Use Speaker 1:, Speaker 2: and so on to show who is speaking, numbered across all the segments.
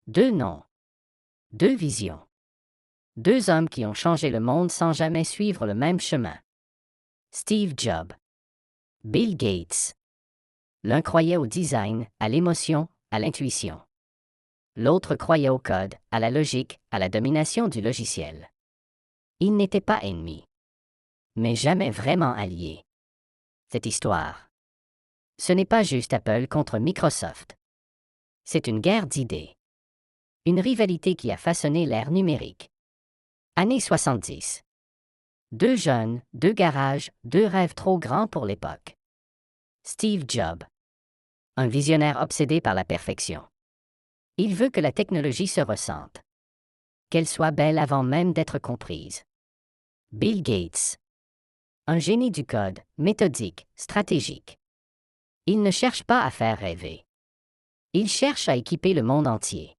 Speaker 1: Deux noms, deux visions. Deux hommes qui ont changé le monde sans jamais suivre le même chemin. Steve Jobs. Bill Gates. L'un croyait au design, à l'émotion, à l'intuition. L'autre croyait au code, à la logique, à la domination du logiciel. Ils n'étaient pas ennemis, mais jamais vraiment alliés. Cette histoire. Ce n'est pas juste Apple contre Microsoft. C'est une guerre d'idées. Une rivalité qui a façonné l'ère numérique. Années 70. Deux jeunes, deux garages, deux rêves trop grands pour l'époque. Steve Jobs. Un visionnaire obsédé par la perfection. Il veut que la technologie se ressente. Qu'elle soit belle avant même d'être comprise. Bill Gates. Un génie du code, méthodique, stratégique. Il ne cherche pas à faire rêver. Il cherche à équiper le monde entier.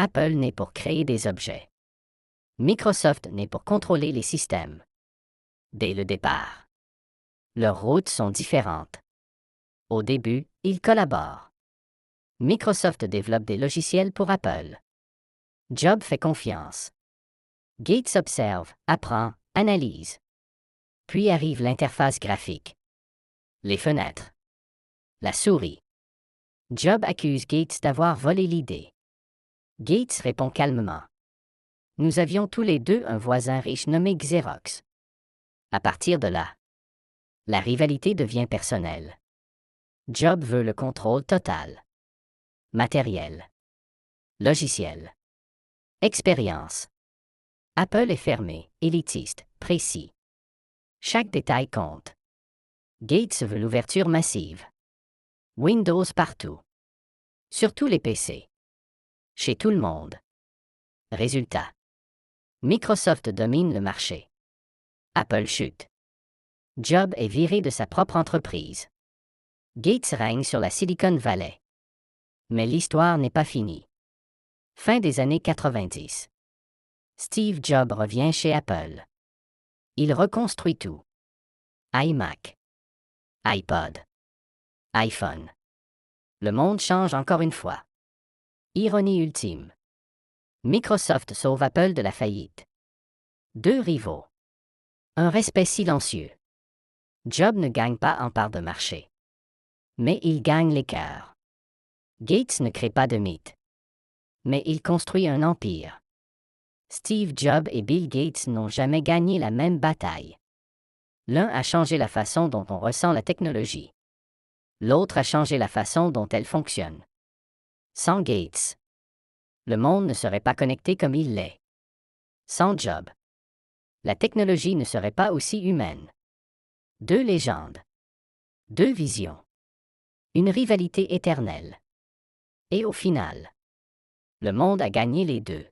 Speaker 1: Apple naît pour créer des objets. Microsoft naît pour contrôler les systèmes. Dès le départ. Leurs routes sont différentes. Au début, ils collaborent. Microsoft développe des logiciels pour Apple. Jobs fait confiance. Gates observe, apprend, analyse. Puis arrive l'interface graphique. Les fenêtres. La souris. Jobs accuse Gates d'avoir volé l'idée. Gates répond calmement. Nous avions tous les deux un voisin riche nommé Xerox. À partir de là, la rivalité devient personnelle. Jobs veut le contrôle total. Matériel. Logiciel. Expérience. Apple est fermé, élitiste, précis. Chaque détail compte. Gates veut l'ouverture massive. Windows partout. Sur tous les PC. Chez tout le monde. Résultat. Microsoft domine le marché. Apple chute. Jobs est viré de sa propre entreprise. Gates règne sur la Silicon Valley. Mais l'histoire n'est pas finie. Fin des années 90. Steve Jobs revient chez Apple. Il reconstruit tout. iMac. iPod. iPhone. Le monde change encore une fois. Ironie ultime. Microsoft sauve Apple de la faillite. Deux rivaux. Un respect silencieux. Jobs ne gagne pas en part de marché. Mais il gagne les cœurs. Gates ne crée pas de mythe. Mais il construit un empire. Steve Jobs et Bill Gates n'ont jamais gagné la même bataille. L'un a changé la façon dont on ressent la technologie. L'autre a changé la façon dont elle fonctionne. Sans Gates, le monde ne serait pas connecté comme il l'est. Sans Jobs, la technologie ne serait pas aussi humaine. Deux légendes. Deux visions. Une rivalité éternelle. Et au final, le monde a gagné les deux.